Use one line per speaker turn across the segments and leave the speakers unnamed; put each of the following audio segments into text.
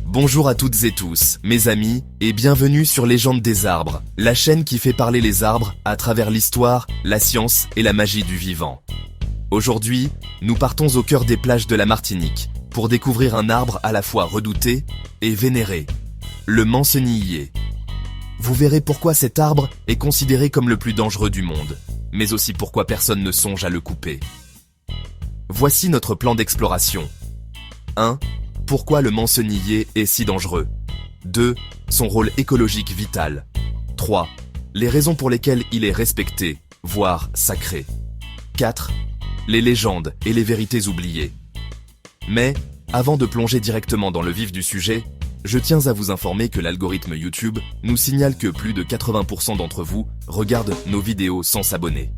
Bonjour à toutes et tous, mes amis, et bienvenue sur Légende des arbres, la chaîne qui fait parler les arbres à travers l'histoire, la science et la magie du vivant. Aujourd'hui, nous partons au cœur des plages de la Martinique, pour découvrir un arbre à la fois redouté et vénéré, le mancenillier. Vous verrez pourquoi cet arbre est considéré comme le plus dangereux du monde, mais aussi pourquoi personne ne songe à le couper. Voici notre plan d'exploration. 1. Pourquoi le mancenillier est si dangereux. 2. Son rôle écologique vital. 3. Les raisons pour lesquelles il est respecté, voire sacré. 4. Les légendes et les vérités oubliées. Mais, avant de plonger directement dans le vif du sujet, je tiens à vous informer que l'algorithme YouTube nous signale que plus de 80% d'entre vous regardent nos vidéos sans s'abonner.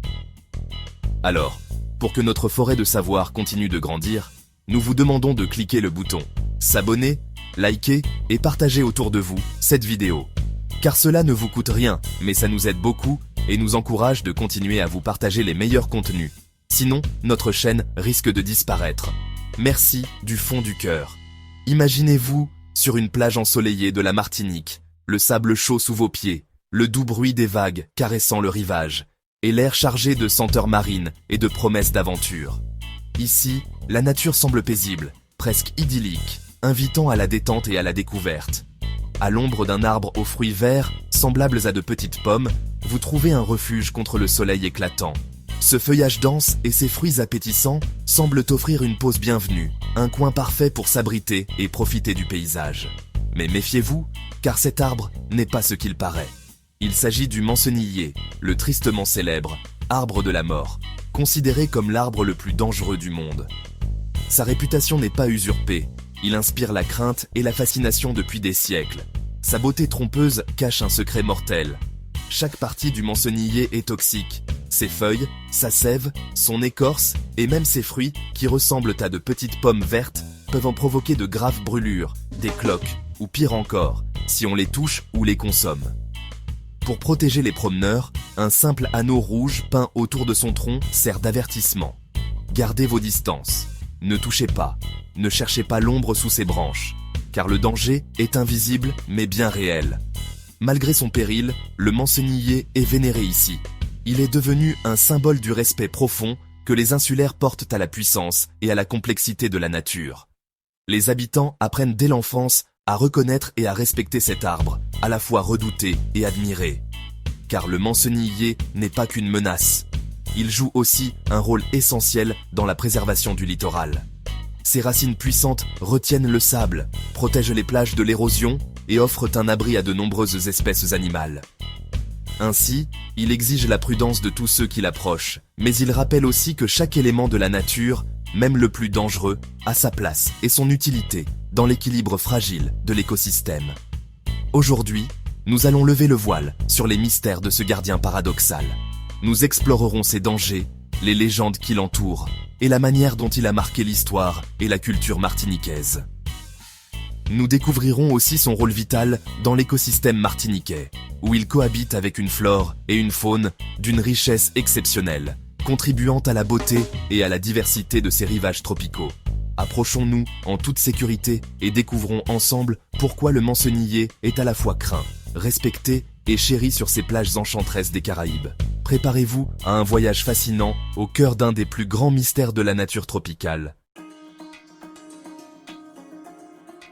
Alors, pour que notre forêt de savoir continue de grandir, nous vous demandons de cliquer le bouton s'abonner, liker et partager autour de vous cette vidéo. Car cela ne vous coûte rien, mais ça nous aide beaucoup et nous encourage de continuer à vous partager les meilleurs contenus. Sinon, notre chaîne risque de disparaître. Merci du fond du cœur. Imaginez-vous sur une plage ensoleillée de la Martinique, le sable chaud sous vos pieds, le doux bruit des vagues caressant le rivage, et l'air chargé de senteurs marines et de promesses d'aventure. Ici, la nature semble paisible, presque idyllique, invitant à la détente et à la découverte. À l'ombre d'un arbre aux fruits verts, semblables à de petites pommes, vous trouvez un refuge contre le soleil éclatant. Ce feuillage dense et ses fruits appétissants semblent offrir une pause bienvenue, un coin parfait pour s'abriter et profiter du paysage. Mais méfiez-vous, car cet arbre n'est pas ce qu'il paraît. Il s'agit du mancenillier, le tristement célèbre arbre de la mort, considéré comme l'arbre le plus dangereux du monde. Sa réputation n'est pas usurpée, il inspire la crainte et la fascination depuis des siècles. Sa beauté trompeuse cache un secret mortel. Chaque partie du mancenillier est toxique. Ses feuilles, sa sève, son écorce et même ses fruits, qui ressemblent à de petites pommes vertes, peuvent en provoquer de graves brûlures, des cloques, ou pire encore, si on les touche ou les consomme. Pour protéger les promeneurs, un simple anneau rouge peint autour de son tronc sert d'avertissement. Gardez vos distances. Ne touchez pas, ne cherchez pas l'ombre sous ses branches, car le danger est invisible mais bien réel. Malgré son péril, le mancenillier est vénéré ici. Il est devenu un symbole du respect profond que les insulaires portent à la puissance et à la complexité de la nature. Les habitants apprennent dès l'enfance à reconnaître et à respecter cet arbre, à la fois redouté et admiré. Car le mancenillier n'est pas qu'une menace. Il joue aussi un rôle essentiel dans la préservation du littoral. Ses racines puissantes retiennent le sable, protègent les plages de l'érosion et offrent un abri à de nombreuses espèces animales. Ainsi, il exige la prudence de tous ceux qui l'approchent, mais il rappelle aussi que chaque élément de la nature, même le plus dangereux, a sa place et son utilité dans l'équilibre fragile de l'écosystème. Aujourd'hui, nous allons lever le voile sur les mystères de ce gardien paradoxal. Nous explorerons ses dangers, les légendes qui l'entourent et la manière dont il a marqué l'histoire et la culture martiniquaise. Nous découvrirons aussi son rôle vital dans l'écosystème martiniquais, où il cohabite avec une flore et une faune d'une richesse exceptionnelle, contribuant à la beauté et à la diversité de ses rivages tropicaux. Approchons-nous en toute sécurité et découvrons ensemble pourquoi le mancenillier est à la fois craint, respecté et chéri sur ces plages enchanteresses des Caraïbes. Préparez-vous à un voyage fascinant au cœur d'un des plus grands mystères de la nature tropicale.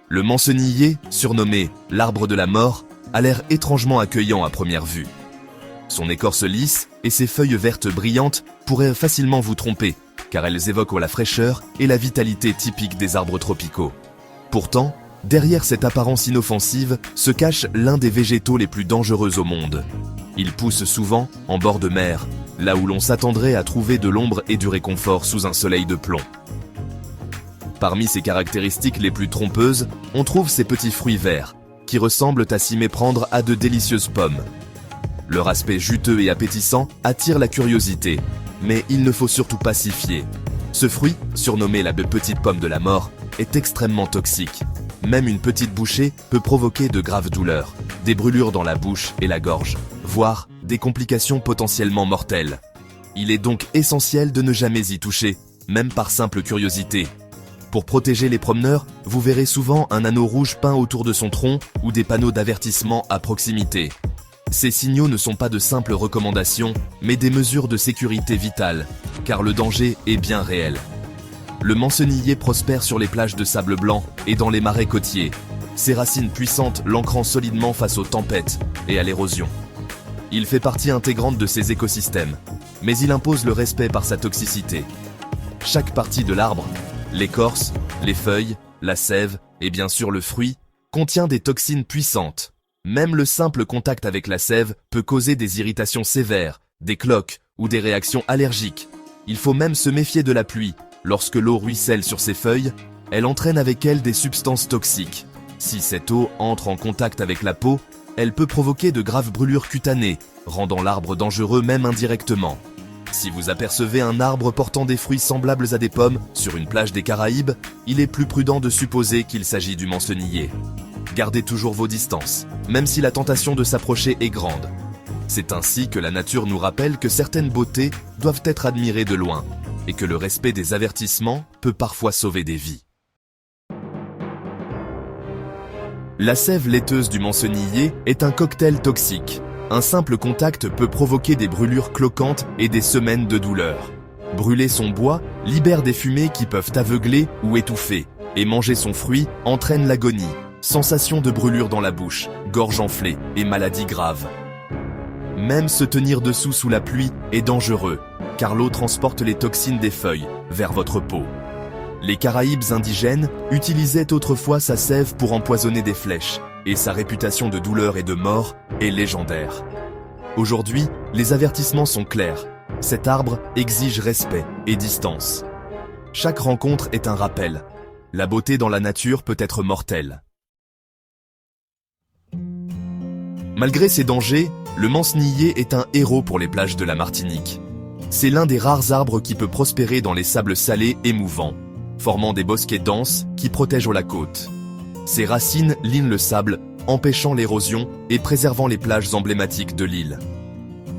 Le mancenillier, surnommé l'arbre de la mort, a l'air étrangement accueillant à première vue. Son écorce lisse et ses feuilles vertes brillantes pourraient facilement vous tromper, car elles évoquent la fraîcheur et la vitalité typique des arbres tropicaux. Pourtant, derrière cette apparence inoffensive se cache l'un des végétaux les plus dangereux au monde. Il pousse souvent en bord de mer, là où l'on s'attendrait à trouver de l'ombre et du réconfort sous un soleil de plomb. Parmi ses caractéristiques les plus trompeuses, on trouve ces petits fruits verts, qui ressemblent à s'y méprendre à de délicieuses pommes. Leur aspect juteux et appétissant attire la curiosité, mais il ne faut surtout pas s'y fier. Ce fruit, surnommé la petite pomme de la mort, est extrêmement toxique. Même une petite bouchée peut provoquer de graves douleurs, des brûlures dans la bouche et la gorge, voire des complications potentiellement mortelles. Il est donc essentiel de ne jamais y toucher, même par simple curiosité. Pour protéger les promeneurs, vous verrez souvent un anneau rouge peint autour de son tronc ou des panneaux d'avertissement à proximité. Ces signaux ne sont pas de simples recommandations, mais des mesures de sécurité vitales, car le danger est bien réel. Le mancenillier prospère sur les plages de sable blanc et dans les marais côtiers, ses racines puissantes l'ancrant solidement face aux tempêtes et à l'érosion. Il fait partie intégrante de ces écosystèmes, mais il impose le respect par sa toxicité. Chaque partie de l'arbre, l'écorce, les feuilles, la sève et bien sûr le fruit, contient des toxines puissantes. Même le simple contact avec la sève peut causer des irritations sévères, des cloques ou des réactions allergiques. Il faut même se méfier de la pluie. Lorsque l'eau ruisselle sur ses feuilles, elle entraîne avec elle des substances toxiques. Si cette eau entre en contact avec la peau, elle peut provoquer de graves brûlures cutanées, rendant l'arbre dangereux même indirectement. Si vous apercevez un arbre portant des fruits semblables à des pommes sur une plage des Caraïbes, il est plus prudent de supposer qu'il s'agit du mancenillier. Gardez toujours vos distances, même si la tentation de s'approcher est grande. C'est ainsi que la nature nous rappelle que certaines beautés doivent être admirées de loin, et que le respect des avertissements peut parfois sauver des vies. La sève laiteuse du mancenillier est un cocktail toxique. Un simple contact peut provoquer des brûlures cloquantes et des semaines de douleur. Brûler son bois libère des fumées qui peuvent aveugler ou étouffer, et manger son fruit entraîne l'agonie. Sensation de brûlure dans la bouche, gorge enflée et maladies graves. Même se tenir dessous sous la pluie est dangereux, car l'eau transporte les toxines des feuilles vers votre peau. Les Caraïbes indigènes utilisaient autrefois sa sève pour empoisonner des flèches, et sa réputation de douleur et de mort est légendaire. Aujourd'hui, les avertissements sont clairs. Cet arbre exige respect et distance. Chaque rencontre est un rappel. La beauté dans la nature peut être mortelle. Malgré ses dangers, le mancenillier est un héros pour les plages de la Martinique. C'est l'un des rares arbres qui peut prospérer dans les sables salés et mouvants, formant des bosquets denses qui protègent la côte. Ses racines linent le sable, empêchant l'érosion et préservant les plages emblématiques de l'île.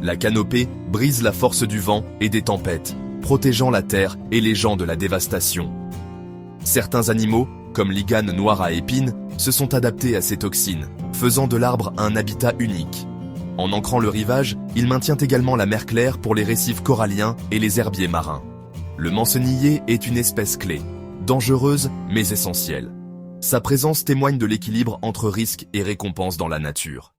La canopée brise la force du vent et des tempêtes, protégeant la terre et les gens de la dévastation. Certains animaux, comme l'igane noire à épines, se sont adaptés à ces toxines, faisant de l'arbre un habitat unique. En ancrant le rivage, il maintient également la mer claire pour les récifs coralliens et les herbiers marins. Le mancenillier est une espèce clé, dangereuse mais essentielle. Sa présence témoigne de l'équilibre entre risque et récompense dans la nature.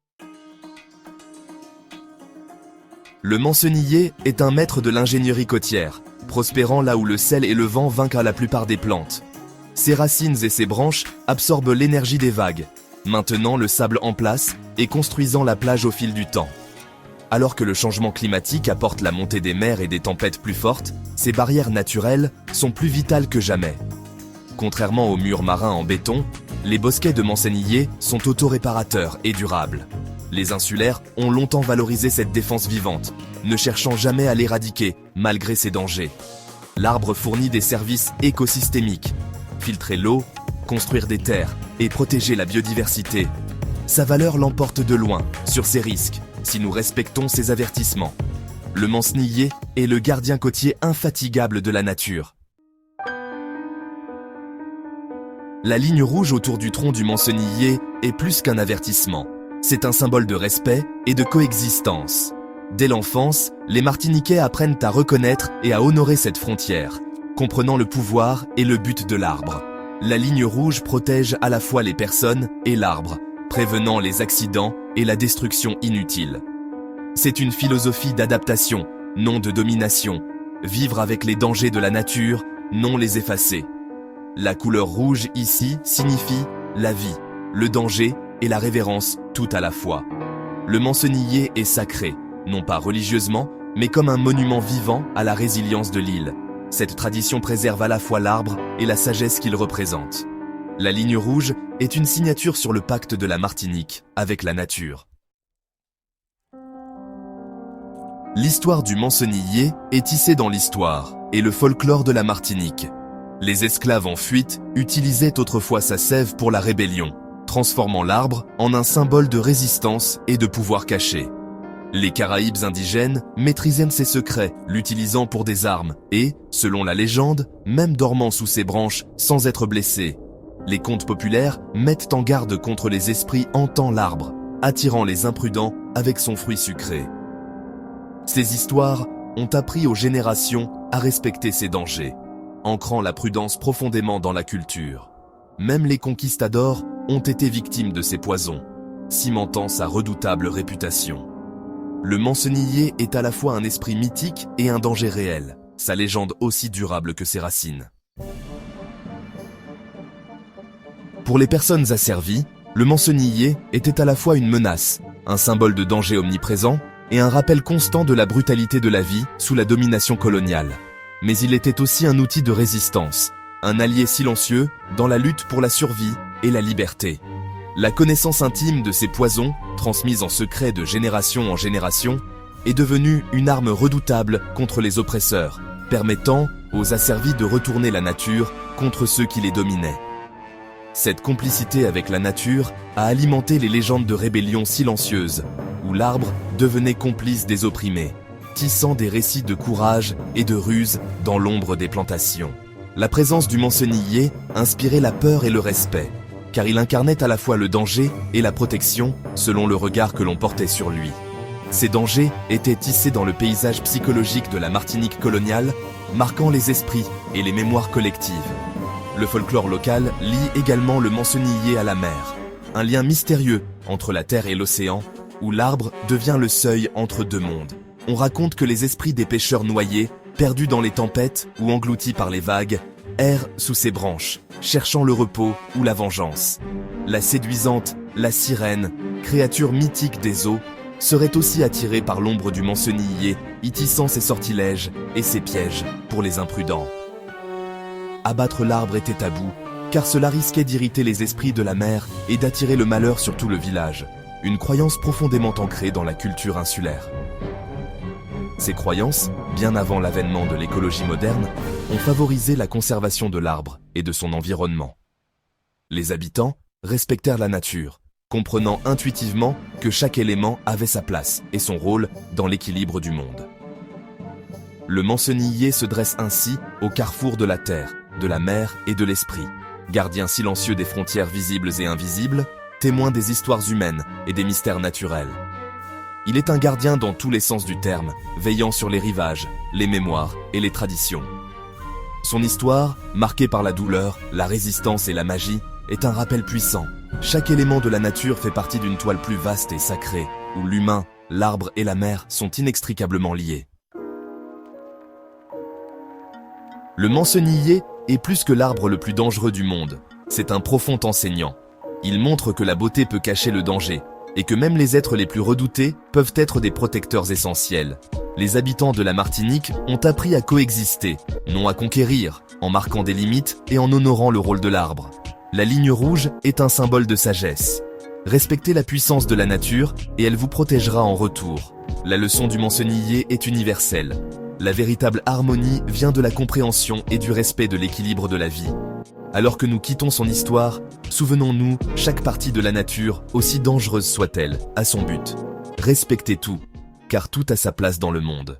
Le mancenillier est un maître de l'ingénierie côtière, prospérant là où le sel et le vent vainquent la plupart des plantes. Ses racines et ses branches absorbent l'énergie des vagues, maintenant le sable en place et construisant la plage au fil du temps. Alors que le changement climatique apporte la montée des mers et des tempêtes plus fortes, ces barrières naturelles sont plus vitales que jamais. Contrairement aux murs marins en béton, les bosquets de mancenillier sont autoréparateurs et durables. Les insulaires ont longtemps valorisé cette défense vivante, ne cherchant jamais à l'éradiquer malgré ses dangers. L'arbre fournit des services écosystémiques, filtrer l'eau, construire des terres et protéger la biodiversité. Sa valeur l'emporte de loin sur ses risques si nous respectons ses avertissements. Le mancenillier est le gardien côtier infatigable de la nature. La ligne rouge autour du tronc du mancenillier est plus qu'un avertissement. C'est un symbole de respect et de coexistence. Dès l'enfance, les Martiniquais apprennent à reconnaître et à honorer cette frontière, comprenant le pouvoir et le but de l'arbre. La ligne rouge protège à la fois les personnes et l'arbre, prévenant les accidents et la destruction inutile. C'est une philosophie d'adaptation, non de domination. Vivre avec les dangers de la nature, non les effacer. La couleur rouge ici signifie la vie, le danger et la révérence tout à la fois. Le mancenillier est sacré, non pas religieusement, mais comme un monument vivant à la résilience de l'île. Cette tradition préserve à la fois l'arbre et la sagesse qu'il représente. La ligne rouge est une signature sur le pacte de la Martinique avec la nature. L'histoire du mancenillier est tissée dans l'histoire et le folklore de la Martinique. Les esclaves en fuite utilisaient autrefois sa sève pour la rébellion, transformant l'arbre en un symbole de résistance et de pouvoir caché. Les Caraïbes indigènes maîtrisaient ses secrets, l'utilisant pour des armes et, selon la légende, même dormant sous ses branches sans être blessés. Les contes populaires mettent en garde contre les esprits hantant l'arbre, attirant les imprudents avec son fruit sucré. Ces histoires ont appris aux générations à respecter ces dangers, ancrant la prudence profondément dans la culture. Même les conquistadors ont été victimes de ces poisons, cimentant sa redoutable réputation. Le mancenillier est à la fois un esprit mythique et un danger réel, sa légende aussi durable que ses racines. Pour les personnes asservies, le mancenillier était à la fois une menace, un symbole de danger omniprésent et un rappel constant de la brutalité de la vie sous la domination coloniale. Mais il était aussi un outil de résistance, un allié silencieux dans la lutte pour la survie et la liberté. La connaissance intime de ces poisons, transmise en secret de génération en génération, est devenue une arme redoutable contre les oppresseurs, permettant aux asservis de retourner la nature contre ceux qui les dominaient. Cette complicité avec la nature a alimenté les légendes de rébellions silencieuses, où l'arbre devenait complice des opprimés, tissant des récits de courage et de ruse dans l'ombre des plantations. La présence du mancenillier inspirait la peur et le respect, car il incarnait à la fois le danger et la protection selon le regard que l'on portait sur lui. Ces dangers étaient tissés dans le paysage psychologique de la Martinique coloniale, marquant les esprits et les mémoires collectives. Le folklore local lie également le mancenillier à la mer, un lien mystérieux entre la terre et l'océan, où l'arbre devient le seuil entre deux mondes. On raconte que les esprits des pêcheurs noyés, perdus dans les tempêtes ou engloutis par les vagues, errent sous ses branches, cherchant le repos ou la vengeance. La séduisante, la sirène, créature mythique des eaux, serait aussi attirée par l'ombre du mancenillier, y tissant ses sortilèges et ses pièges pour les imprudents. Abattre l'arbre était tabou, car cela risquait d'irriter les esprits de la mer et d'attirer le malheur sur tout le village, une croyance profondément ancrée dans la culture insulaire. Ces croyances, bien avant l'avènement de l'écologie moderne, ont favorisé la conservation de l'arbre et de son environnement. Les habitants respectèrent la nature, comprenant intuitivement que chaque élément avait sa place et son rôle dans l'équilibre du monde. Le mancenillier se dresse ainsi au carrefour de la terre, de la mer et de l'esprit, gardien silencieux des frontières visibles et invisibles, témoin des histoires humaines et des mystères naturels. Il est un gardien dans tous les sens du terme, veillant sur les rivages, les mémoires et les traditions. Son histoire, marquée par la douleur, la résistance et la magie, est un rappel puissant. Chaque élément de la nature fait partie d'une toile plus vaste et sacrée, où l'humain, l'arbre et la mer sont inextricablement liés. Le mancenillier est plus que l'arbre le plus dangereux du monde. C'est un profond enseignant. Il montre que la beauté peut cacher le danger, et que même les êtres les plus redoutés peuvent être des protecteurs essentiels. Les habitants de la Martinique ont appris à coexister, non à conquérir, en marquant des limites et en honorant le rôle de l'arbre. La ligne rouge est un symbole de sagesse. Respectez la puissance de la nature et elle vous protégera en retour. La leçon du mancenillier est universelle. La véritable harmonie vient de la compréhension et du respect de l'équilibre de la vie. Alors que nous quittons son histoire, souvenons-nous, chaque partie de la nature, aussi dangereuse soit-elle, a son but. Respectez tout, car tout a sa place dans le monde.